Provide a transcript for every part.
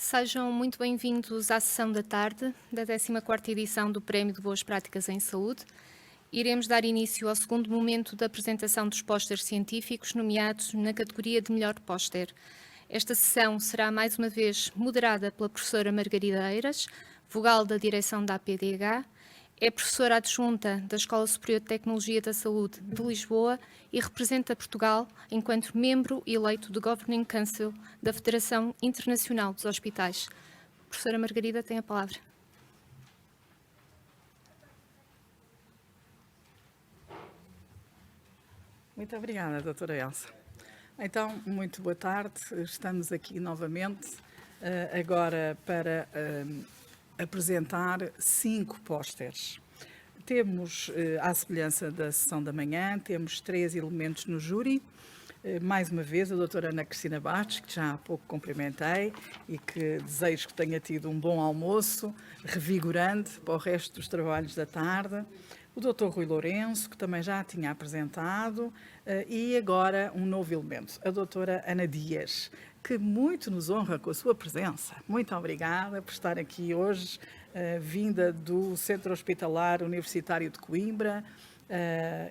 Sejam muito bem-vindos à sessão da tarde da 14ª edição do Prémio de Boas Práticas em Saúde. Iremos dar início ao segundo momento da apresentação dos pósteres científicos nomeados na categoria de melhor póster. Esta sessão será mais uma vez moderada pela professora Margarida Eiras, vogal da direção da APDH, é professora adjunta da Escola Superior de Tecnologia da Saúde de Lisboa e representa Portugal enquanto membro eleito do Governing Council da Federação Internacional dos Hospitais. Professora Margarida, tem a palavra. Muito obrigada, doutora Elsa. Então, muito boa tarde. Estamos aqui novamente agora para apresentar 5 pósteres. Temos, à semelhança da sessão da manhã, temos 3 elementos no júri. Mais uma vez, a doutora Ana Cristina Bastos, que já há pouco cumprimentei e que desejo que tenha tido um bom almoço, revigorante para o resto dos trabalhos da tarde. O Dr. Rui Lourenço, que também já tinha apresentado, e agora um novo elemento, a doutora Ana Dias, que muito nos honra com a sua presença. Muito obrigada por estar aqui hoje, vinda do Centro Hospitalar Universitário de Coimbra,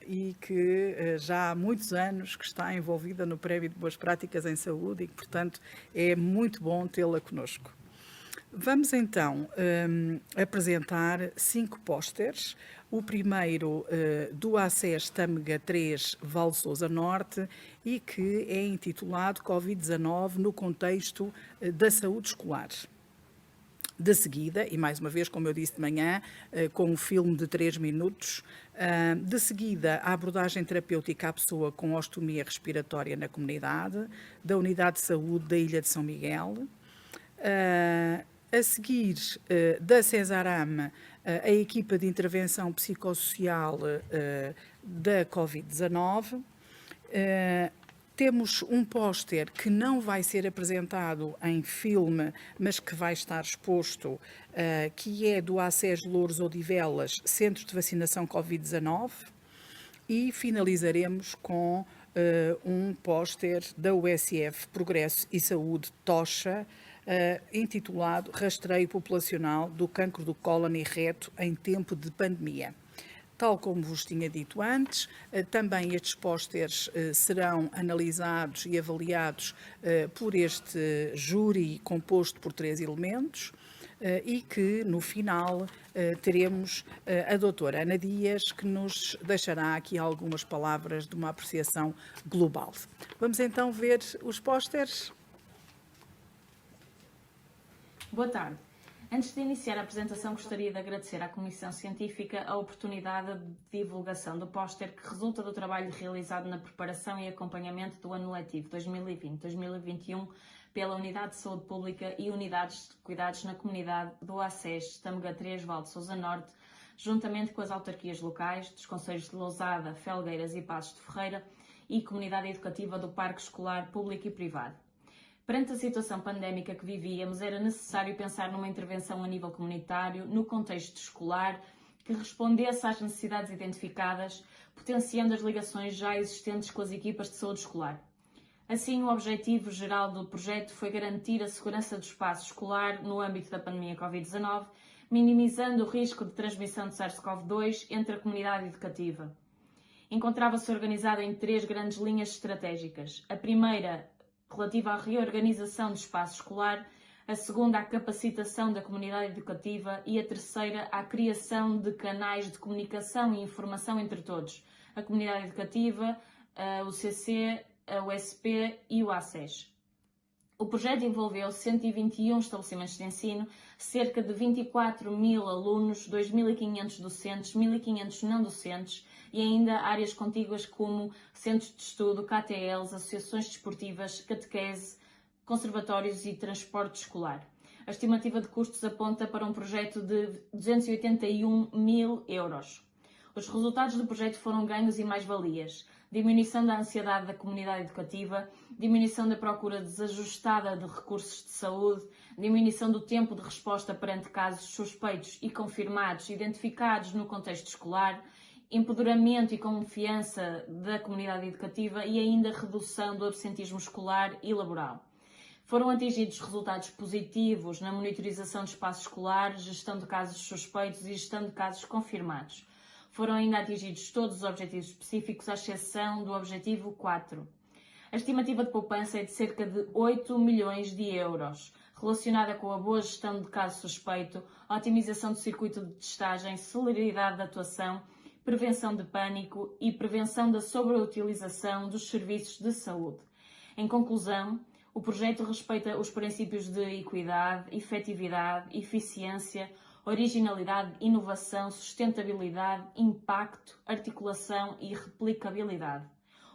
e que já há muitos anos que está envolvida no Prémio de Boas Práticas em Saúde e que, portanto, é muito bom tê-la connosco. Vamos então apresentar 5 pósteres. O primeiro do ACES Tâmega 3 Val de Sousa Norte e que é intitulado Covid-19 no contexto da saúde escolar. De seguida, e mais uma vez, como eu disse de manhã, com um filme de 3 minutos, de seguida a abordagem terapêutica à pessoa com ostomia respiratória na comunidade, da Unidade de Saúde da Ilha de São Miguel. A seguir, da Cesarame, a equipa de intervenção psicossocial da Covid-19. Temos um póster que não vai ser apresentado em filme, mas que vai estar exposto, que é do ACES Louros Odivelas, Centro de Vacinação Covid-19. E finalizaremos com um póster da USF Progresso e Saúde Tocha, intitulado Rastreio Populacional do Cancro do Cólon e Reto em Tempo de Pandemia. Tal como vos tinha dito antes, também estes pósteres serão analisados e avaliados por este júri composto por 3 elementos e que, no final, teremos a doutora Ana Dias, que nos deixará aqui algumas palavras de uma apreciação global. Vamos então ver os pósteres. Boa tarde. Antes de iniciar a apresentação, gostaria de agradecer à Comissão Científica a oportunidade de divulgação do póster que resulta do trabalho realizado na preparação e acompanhamento do ano letivo 2020-2021 pela Unidade de Saúde Pública e Unidades de Cuidados na Comunidade do ACES Tâmega 3 Val de Sousa Norte, juntamente com as autarquias locais dos concelhos de Lousada, Felgueiras e Passos de Ferreira e Comunidade Educativa do Parque Escolar Público e Privado. Perante a situação pandémica que vivíamos, era necessário pensar numa intervenção a nível comunitário, no contexto escolar, que respondesse às necessidades identificadas, potenciando as ligações já existentes com as equipas de saúde escolar. Assim, o objetivo geral do projeto foi garantir a segurança do espaço escolar no âmbito da pandemia Covid-19, minimizando o risco de transmissão de SARS-CoV-2 entre a comunidade educativa. Encontrava-se organizada em 3 grandes linhas estratégicas. A primeira, relativa à reorganização do espaço escolar, a segunda à capacitação da comunidade educativa e a terceira à criação de canais de comunicação e informação entre todos, a comunidade educativa, a UCC, a USP e o ACES. O projeto envolveu 121 estabelecimentos de ensino, cerca de 24.000 alunos, 2.500 docentes, 1.500 não docentes e ainda áreas contíguas como centros de estudo, KTLs, associações desportivas, catequese, conservatórios e transporte escolar. A estimativa de custos aponta para um projeto de 281.000 euros. Os resultados do projeto foram ganhos e mais-valias: diminuição da ansiedade da comunidade educativa, diminuição da procura desajustada de recursos de saúde, diminuição do tempo de resposta perante casos suspeitos e confirmados identificados no contexto escolar, empoderamento e confiança da comunidade educativa e ainda redução do absentismo escolar e laboral. Foram atingidos resultados positivos na monitorização de espaço escolar, gestão de casos suspeitos e gestão de casos confirmados. Foram ainda atingidos todos os objetivos específicos, à exceção do objetivo 4. A estimativa de poupança é de cerca de 8 milhões de euros, relacionada com a boa gestão de caso suspeito, otimização do circuito de testagem, celeridade de atuação, prevenção de pânico e prevenção da sobreutilização dos serviços de saúde. Em conclusão, o projeto respeita os princípios de equidade, efetividade, eficiência, originalidade, inovação, sustentabilidade, impacto, articulação e replicabilidade.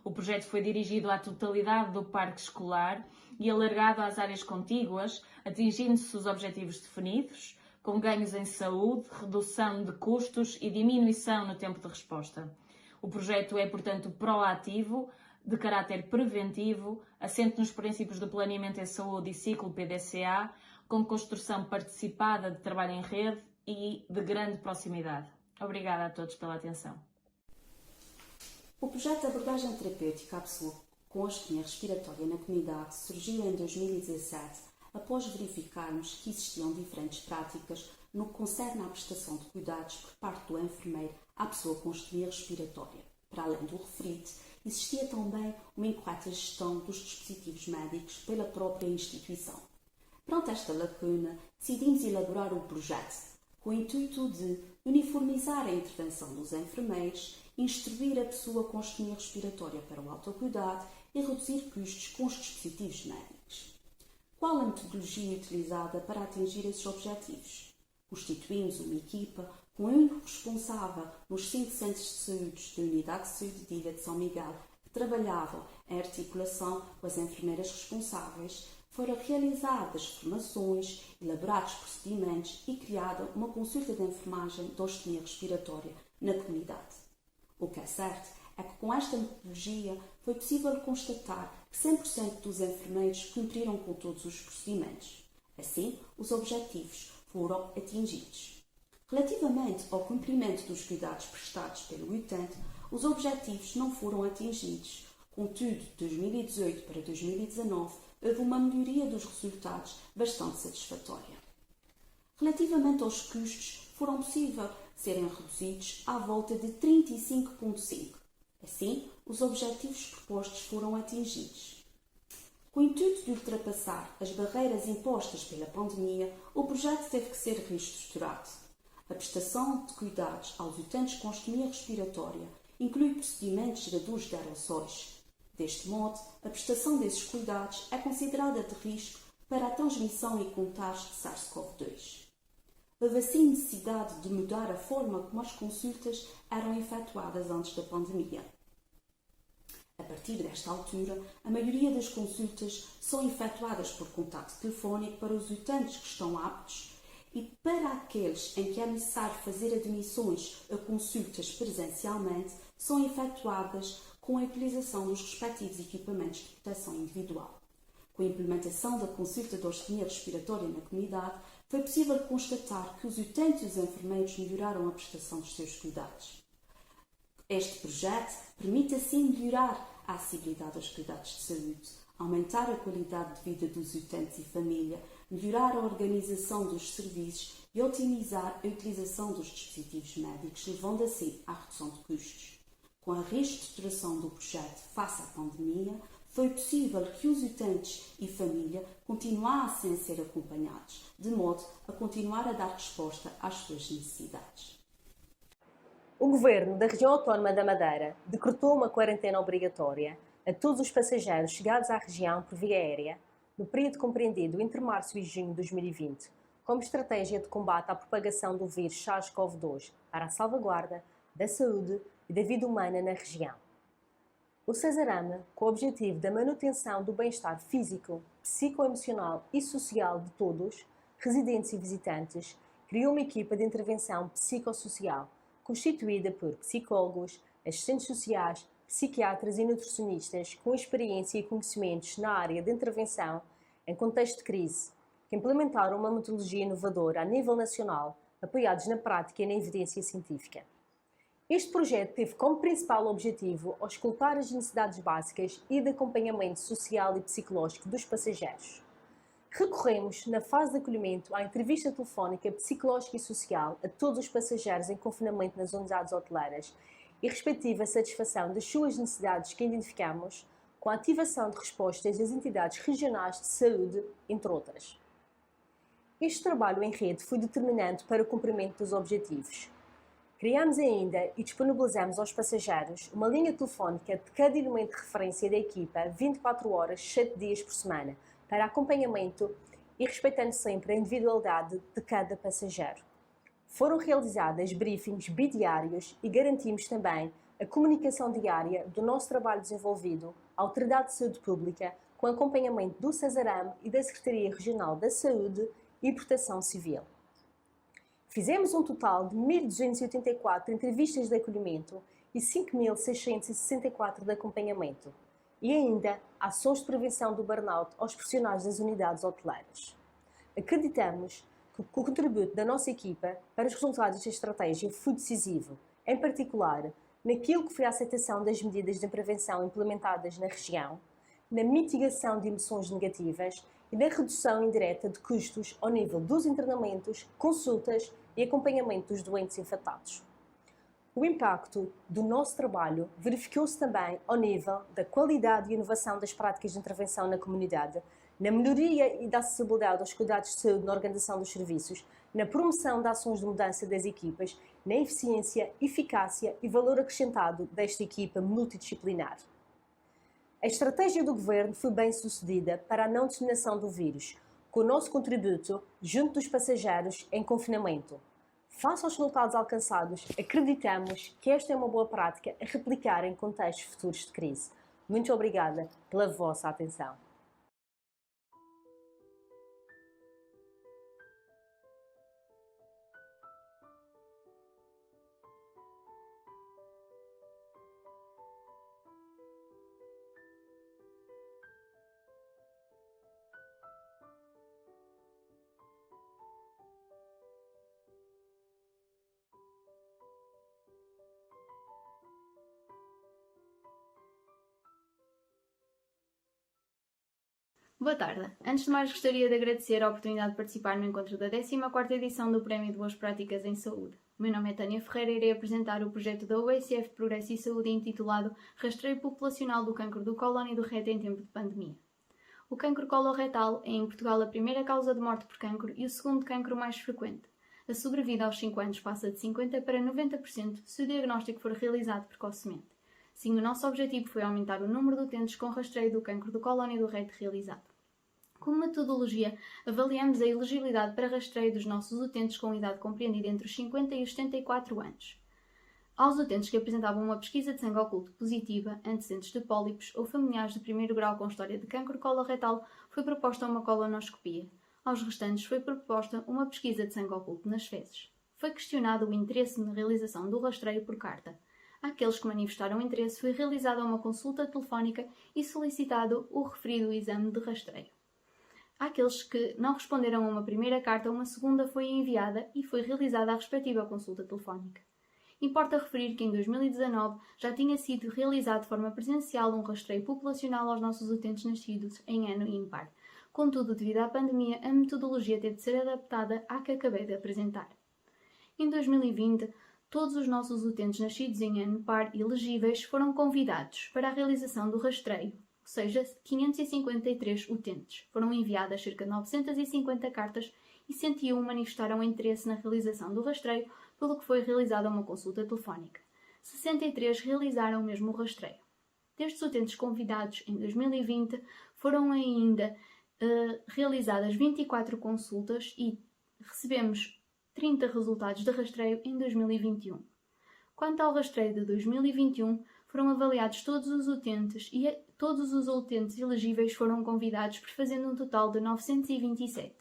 O projeto foi dirigido à totalidade do parque escolar e alargado às áreas contíguas, atingindo-se os objetivos definidos, com ganhos em saúde, redução de custos e diminuição no tempo de resposta. O projeto é, portanto, proativo, de caráter preventivo, assente nos princípios do planeamento em saúde e ciclo PDCA, com construção participada de trabalho em rede e de grande proximidade. Obrigada a todos pela atenção. O projeto de abordagem terapêutica à pessoa com astenia respiratória na comunidade surgiu em 2017, após verificarmos que existiam diferentes práticas no que concerne à prestação de cuidados por parte do enfermeiro à pessoa com astenia respiratória. Para além do referido, existia também uma incorreta gestão dos dispositivos médicos pela própria instituição. Perante esta lacuna, decidimos elaborar o projeto, com o intuito de uniformizar a intervenção dos enfermeiros, instruir a pessoa com astenia respiratória para o autocuidado e reduzir custos com os dispositivos médicos. Qual a metodologia utilizada para atingir esses objetivos? Constituímos uma equipa com um único responsável nos 5 centros de saúde da Unidade de Saúde de Ilha de São Miguel, que trabalhavam em articulação com as enfermeiras responsáveis. Foram realizadas formações, elaborados procedimentos e criada uma consulta de enfermagem de astenia respiratória na comunidade. O que é certo é que com esta metodologia foi possível constatar que 100% dos enfermeiros cumpriram com todos os procedimentos. Assim, os objetivos foram atingidos. Relativamente ao cumprimento dos cuidados prestados pelo utente, os objetivos não foram atingidos. Contudo, de 2018 para 2019, houve uma melhoria dos resultados bastante satisfatória. Relativamente aos custos, foram possível serem reduzidos à volta de 35,5%. Assim, os objetivos propostos foram atingidos. Com o intuito de ultrapassar as barreiras impostas pela pandemia, o projeto teve que ser reestruturado. A prestação de cuidados aos utentes com astenia respiratória inclui procedimentos geradores de aerossóis. Deste modo, a prestação desses cuidados é considerada de risco para a transmissão e contágio de SARS-CoV-2. Houve assim necessidade de mudar a forma como as consultas eram efetuadas antes da pandemia. A partir desta altura, a maioria das consultas são efetuadas por contacto telefónico para os utentes que estão aptos e para aqueles em que é necessário fazer admissões a consultas presencialmente, são efetuadas com a utilização dos respectivos equipamentos de proteção individual. Com a implementação da consulta de astenia respiratória na comunidade, foi possível constatar que os utentes e os enfermeiros melhoraram a prestação dos seus cuidados. Este projeto permite assim melhorar a acessibilidade aos cuidados de saúde, aumentar a qualidade de vida dos utentes e família, melhorar a organização dos serviços e otimizar a utilização dos dispositivos médicos, levando assim à redução de custos. Com a reestruturação do projeto face à pandemia, foi possível que os utentes e família continuassem a ser acompanhados, de modo a continuar a dar resposta às suas necessidades. O Governo da Região Autónoma da Madeira decretou uma quarentena obrigatória a todos os passageiros chegados à região por via aérea no período compreendido entre março e junho de 2020, como estratégia de combate à propagação do vírus SARS-CoV-2 para a salvaguarda da saúde e da vida humana na região. O Cesarama, com o objetivo da manutenção do bem-estar físico, psicoemocional e social de todos, residentes e visitantes, criou uma equipa de intervenção psicossocial constituída por psicólogos, assistentes sociais, psiquiatras e nutricionistas com experiência e conhecimentos na área de intervenção em contexto de crise, que implementaram uma metodologia inovadora a nível nacional, apoiados na prática e na evidência científica. Este projeto teve como principal objetivo auscultar as necessidades básicas e de acompanhamento social e psicológico dos passageiros, Recorremos, na fase de acolhimento, à entrevista telefónica, psicológica e social a todos os passageiros em confinamento nas unidades hoteleiras e respectiva satisfação das suas necessidades que identificamos, com a ativação de respostas das entidades regionais de saúde, entre outras. Este trabalho em rede foi determinante para o cumprimento dos objetivos. Criamos ainda e disponibilizamos aos passageiros uma linha telefónica de cada elemento de referência da equipa 24 horas, 7 dias por semana, para acompanhamento e respeitando sempre a individualidade de cada passageiro. Foram realizadas briefings bidiários e garantimos também a comunicação diária do nosso trabalho desenvolvido à Autoridade de Saúde Pública com acompanhamento do Cesarame e da Secretaria Regional da Saúde e Proteção Civil. Fizemos um total de 1.284 entrevistas de acolhimento e 5.664 de acompanhamento. E ainda ações de prevenção do burnout aos profissionais das unidades hoteleiras. Acreditamos que o contributo da nossa equipa para os resultados desta estratégia foi decisivo, em particular naquilo que foi a aceitação das medidas de prevenção implementadas na região, na mitigação de emoções negativas e na redução indireta de custos ao nível dos internamentos, consultas e acompanhamento dos doentes infectados. O impacto do nosso trabalho verificou-se também ao nível da qualidade e inovação das práticas de intervenção na comunidade, na melhoria e da acessibilidade aos cuidados de saúde na organização dos serviços, na promoção de ações de mudança das equipas, na eficiência, eficácia e valor acrescentado desta equipa multidisciplinar. A estratégia do Governo foi bem sucedida para a não disseminação do vírus, com o nosso contributo junto dos passageiros em confinamento. Face aos resultados alcançados, acreditamos que esta é uma boa prática a replicar em contextos futuros de crise. Muito obrigada pela vossa atenção. Boa tarde. Antes de mais, gostaria de agradecer a oportunidade de participar no encontro da 14ª edição do Prémio de Boas Práticas em Saúde. O meu nome é Tânia Ferreira e irei apresentar o projeto da USF Progresso e Saúde intitulado Rastreio Populacional do Cancro do Cólon e do Reto em Tempo de Pandemia. O cancro coloretal é em Portugal a primeira causa de morte por cancro e o segundo cancro mais frequente. A sobrevida aos 5 anos passa de 50% para 90% se o diagnóstico for realizado precocemente. Sim, o nosso objetivo foi aumentar o número de utentes com rastreio do cancro do cólon e do reto realizado. Como metodologia, avaliamos a elegibilidade para rastreio dos nossos utentes com idade compreendida entre os 50 e os 74 anos. Aos utentes que apresentavam uma pesquisa de sangue oculto positiva, antecedentes de pólipos ou familiares de primeiro grau com história de cancro coloretal, foi proposta uma colonoscopia. Aos restantes foi proposta uma pesquisa de sangue oculto nas fezes. Foi questionado o interesse na realização do rastreio por carta. Àqueles que manifestaram interesse foi realizada uma consulta telefónica e solicitado o referido exame de rastreio. Àqueles que não responderam a uma primeira carta, uma segunda foi enviada e foi realizada a respectiva consulta telefónica. Importa referir que em 2019 já tinha sido realizado de forma presencial um rastreio populacional aos nossos utentes nascidos em ano ímpar. Contudo, devido à pandemia, a metodologia teve de ser adaptada à que acabei de apresentar. Em 2020, todos os nossos utentes nascidos em ano par e elegíveis foram convidados para a realização do rastreio, ou seja, 553 utentes. Foram enviadas cerca de 950 cartas e 101 manifestaram interesse na realização do rastreio, pelo que foi realizada uma consulta telefónica. 63 realizaram o mesmo rastreio. Destes utentes convidados em 2020, foram ainda realizadas 24 consultas e recebemos 30 resultados de rastreio em 2021. Quanto ao rastreio de 2021, foram avaliados todos os utentes e todos os utentes elegíveis foram convidados, fazendo um total de 927.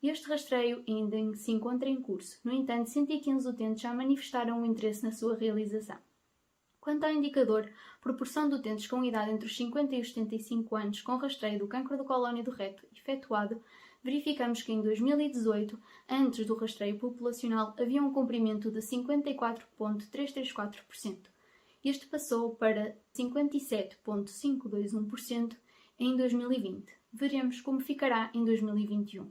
Este rastreio ainda se encontra em curso, no entanto, 115 utentes já manifestaram o interesse na sua realização. Quanto ao indicador, proporção de utentes com idade entre os 50 e os 75 anos com rastreio do cancro do cólon e do reto efetuado, verificamos que em 2018, antes do rastreio populacional, havia um cumprimento de 54,334%. Este passou para 57,521% em 2020. Veremos como ficará em 2021.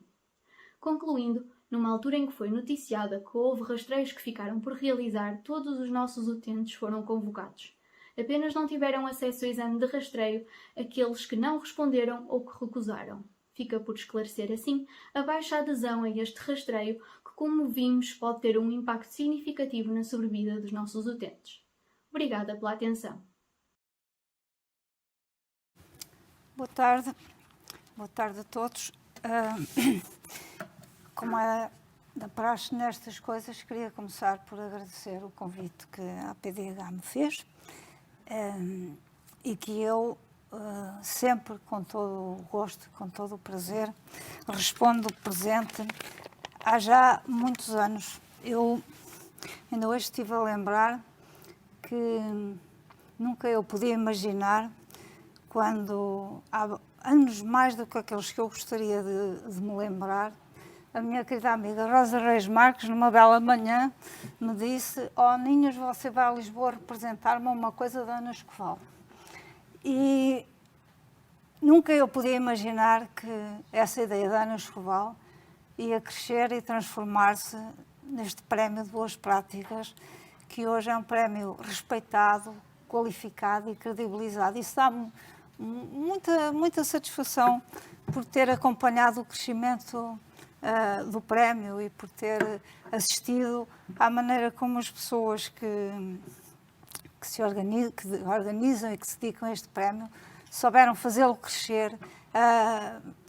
Concluindo, numa altura em que foi noticiada que houve rastreios que ficaram por realizar, todos os nossos utentes foram convocados. Apenas não tiveram acesso ao exame de rastreio aqueles que não responderam ou que recusaram. Fica por esclarecer, assim, a baixa adesão a este rastreio que, como vimos, pode ter um impacto significativo na sobrevida dos nossos utentes. Obrigada pela atenção. Boa tarde a todos. Como é da praxe nestas coisas, queria começar por agradecer o convite que a PDH me fez e que eu sempre, com todo o gosto, com todo o prazer, respondo presente há já muitos anos. Eu ainda hoje estive a lembrar que nunca eu podia imaginar, quando há anos mais do que aqueles que eu gostaria de me lembrar, a minha querida amiga Rosa Reis Marques, numa bela manhã, me disse: "Oh, Ninhas, você vai a Lisboa representar-me uma coisa da Ana Escoval." E nunca eu podia imaginar que essa ideia da Ana Escoval ia crescer e transformar-se neste prémio de boas práticas, que hoje é um prémio respeitado, qualificado e credibilizado. Isso dá-me muita satisfação por ter acompanhado o crescimento do prémio e por ter assistido à maneira como as pessoas que organizam e que se dedicam a este prémio souberam fazê-lo crescer,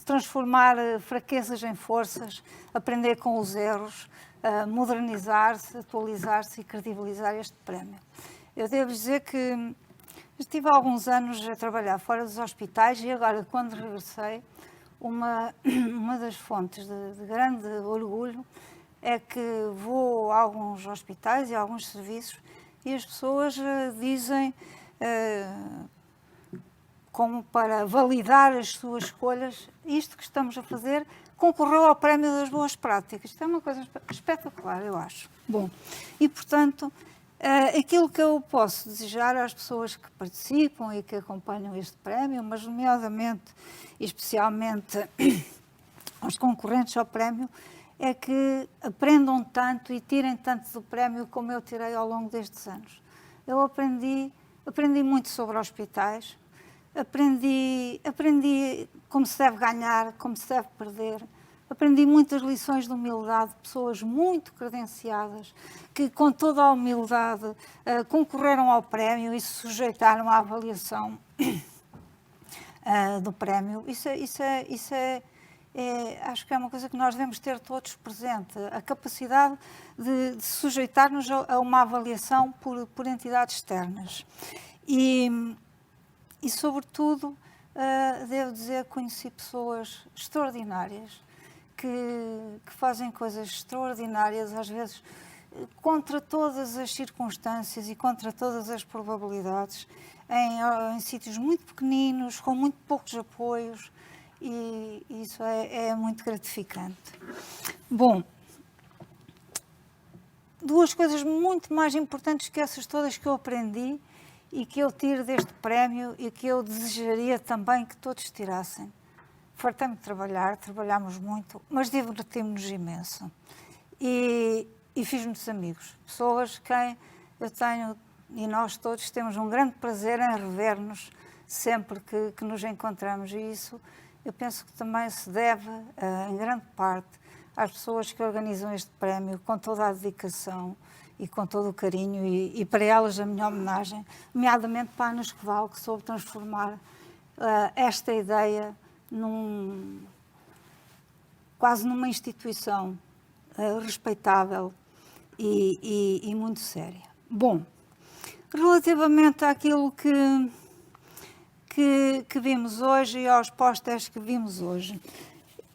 transformar fraquezas em forças, aprender com os erros, modernizar-se, atualizar-se e credibilizar este prémio. Eu devo dizer que estive há alguns anos a trabalhar fora dos hospitais e agora, quando regressei, uma das fontes de grande orgulho é que vou a alguns hospitais e a alguns serviços e as pessoas dizem, como para validar as suas escolhas, isto que estamos a fazer concorreu ao prémio das boas práticas. Isto é uma coisa espetacular, eu acho. Bom, e portanto, aquilo que eu posso desejar às pessoas que participam e que acompanham este prémio, mas nomeadamente e especialmente aos concorrentes ao prémio, é que aprendam tanto e tirem tanto do prémio como eu tirei ao longo destes anos. Eu aprendi muito sobre hospitais, aprendi como se deve ganhar, como se deve perder, aprendi muitas lições de humildade de pessoas muito credenciadas, que com toda a humildade concorreram ao prémio e se sujeitaram à avaliação do prémio. Acho que é uma coisa que nós devemos ter todos presente, a capacidade de sujeitar-nos a uma avaliação por entidades externas. E sobretudo, devo dizer, conheci pessoas extraordinárias, que fazem coisas extraordinárias, às vezes contra todas as circunstâncias e contra todas as probabilidades, em sítios muito pequeninos, com muito poucos apoios, e isso é muito gratificante. Bom, duas coisas muito mais importantes que essas todas que eu aprendi e que eu tiro deste prémio e que eu desejaria também que todos tirassem. Fartei-me de trabalhar, trabalhámos muito, mas divertimos-nos imenso. E fiz muitos amigos, pessoas quem eu tenho, e nós todos temos um grande prazer em rever-nos sempre que nos encontramos. E isso eu penso que também se deve, em grande parte, às pessoas que organizam este prémio com toda a dedicação e com todo o carinho, e para elas a minha homenagem, nomeadamente para a Ana Escoval, que soube transformar esta ideia quase numa instituição respeitável e muito séria. Bom, relativamente àquilo que vimos hoje e aos pósteres que vimos hoje,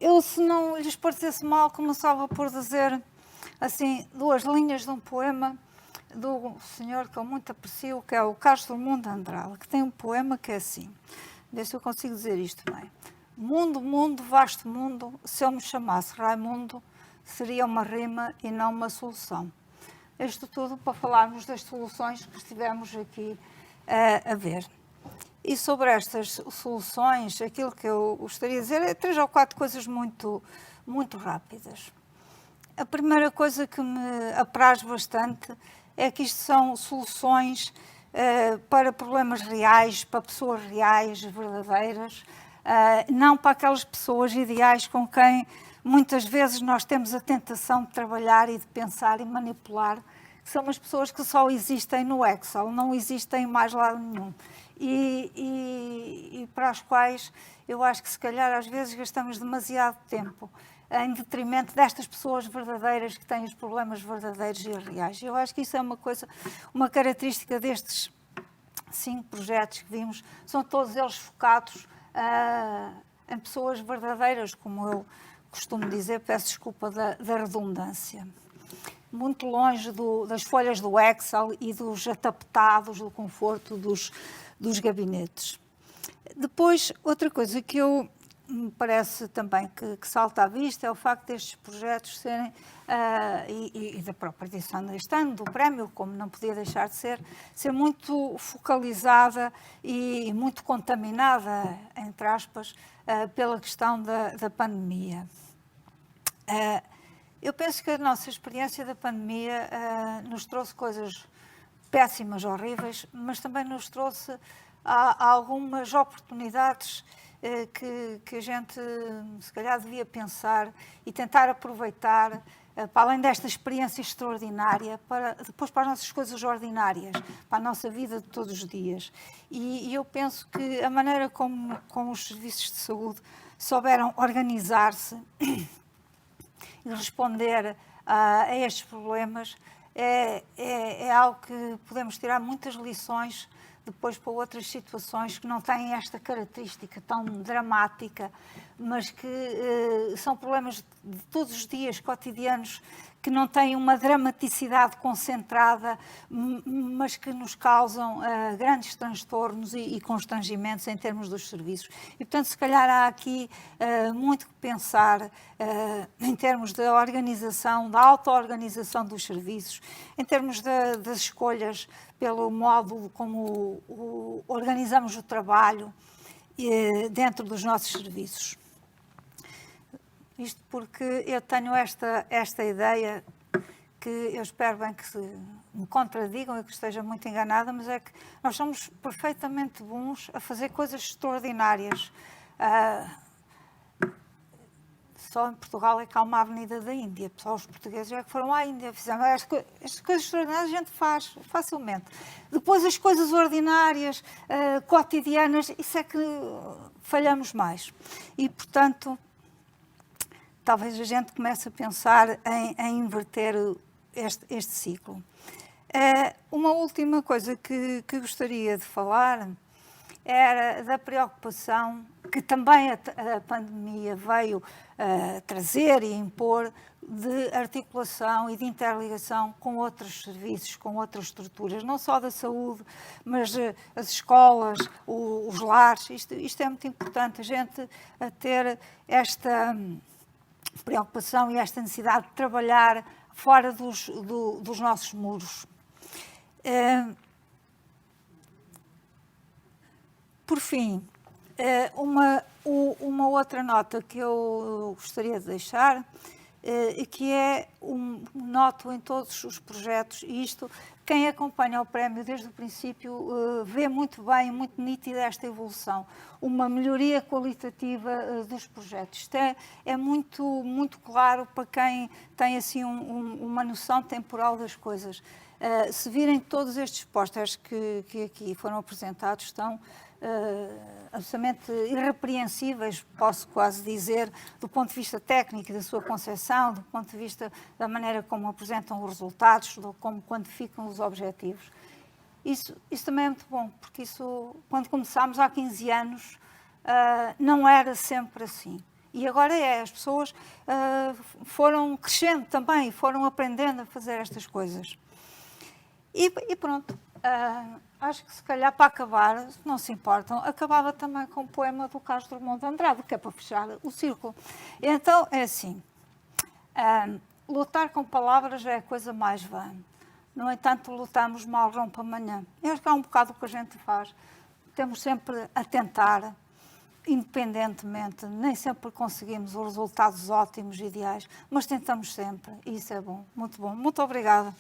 eu, se não lhes parecesse mal, começava por dizer assim duas linhas de um poema do senhor que eu muito aprecio, que é o Carlos Drummond de Andrade, que tem um poema que é assim, vê se eu consigo dizer isto bem: mundo, mundo, vasto mundo, se eu me chamasse Raimundo, seria uma rima e não uma solução. Isto tudo para falarmos das soluções que estivemos aqui a ver. E sobre estas soluções, aquilo que eu gostaria de dizer é 3 ou 4 coisas muito rápidas. A primeira coisa que me apraz bastante é que isto são soluções para problemas reais, para pessoas reais, verdadeiras, não para aquelas pessoas ideais com quem muitas vezes nós temos a tentação de trabalhar e de pensar e manipular, que são as pessoas que só existem no Excel, não existem em mais lado nenhum. E para as quais eu acho que se calhar às vezes gastamos demasiado tempo em detrimento destas pessoas verdadeiras que têm os problemas verdadeiros e reais. Eu acho que isso é uma característica destes 5 projetos que vimos, são todos eles focados em pessoas verdadeiras, como eu costumo dizer, peço desculpa da redundância. Muito longe das folhas do Excel e dos atapetados, do conforto dos gabinetes. Depois, outra coisa que me parece também que salta à vista é o facto destes projetos serem, e da própria edição deste ano, do prémio, como não podia deixar de ser muito focalizada e muito contaminada, entre aspas, pela questão da pandemia. Eu penso que a nossa experiência da pandemia nos trouxe coisas péssimas, horríveis, mas também nos trouxe algumas oportunidades que a gente se calhar devia pensar e tentar aproveitar para além desta experiência extraordinária, depois para as nossas coisas ordinárias, para a nossa vida de todos os dias. E eu penso que a maneira como os serviços de saúde souberam organizar-se e responder a estes problemas é algo que podemos tirar muitas lições depois para outras situações que não têm esta característica tão dramática, mas que são problemas de todos os dias, cotidianos, que não têm uma dramaticidade concentrada, mas que nos causam grandes transtornos e constrangimentos em termos dos serviços. E, portanto, se calhar há aqui muito que pensar em termos da organização, da auto-organização dos serviços, em termos das escolhas pelo modo como organizamos o trabalho dentro dos nossos serviços. Isto porque eu tenho esta ideia, que eu espero bem que me contradigam e que esteja muito enganada, mas é que nós somos perfeitamente bons a fazer coisas extraordinárias. Só em Portugal é que há uma avenida da Índia. Só os portugueses é que foram à Índia. Fizeram estas coisas extraordinárias, a gente faz facilmente. Depois as coisas ordinárias, cotidianas, isso é que falhamos mais. E, portanto, talvez a gente comece a pensar em inverter este ciclo. Uma última coisa que gostaria de falar era da preocupação que também a pandemia veio trazer e impor de articulação e de interligação com outros serviços, com outras estruturas, não só da saúde, mas as escolas, os lares. Isto é muito importante, a gente a ter esta preocupação e esta necessidade de trabalhar fora dos nossos muros. Por fim, uma outra nota que eu gostaria de deixar, que é noto em todos os projetos, e isto, quem acompanha o prémio desde o princípio vê muito bem, muito nítida esta evolução, uma melhoria qualitativa dos projetos. Isto é muito, muito claro para quem tem assim uma noção temporal das coisas. Se virem todos estes pósteres que aqui foram apresentados, estão absolutamente irrepreensíveis, posso quase dizer, do ponto de vista técnico, da sua concepção, do ponto de vista da maneira como apresentam os resultados, de como quantificam os objetivos. Isso também é muito bom, porque isso, quando começámos há 15 anos, não era sempre assim. E agora as pessoas foram crescendo também, foram aprendendo a fazer estas coisas. E pronto. Acho que se calhar para acabar, se não se importam, acabava também com o poema do Carlos Drummond de Andrade, que é para fechar o círculo. Então é assim, lutar com palavras é a coisa mais vã. No entanto, lutamos mal rompe amanhã. Eu acho que é um bocado o que a gente faz. temos sempre a tentar, independentemente, nem sempre conseguimos os resultados ótimos, ideais, mas tentamos sempre, e isso é bom, muito bom. Muito obrigada.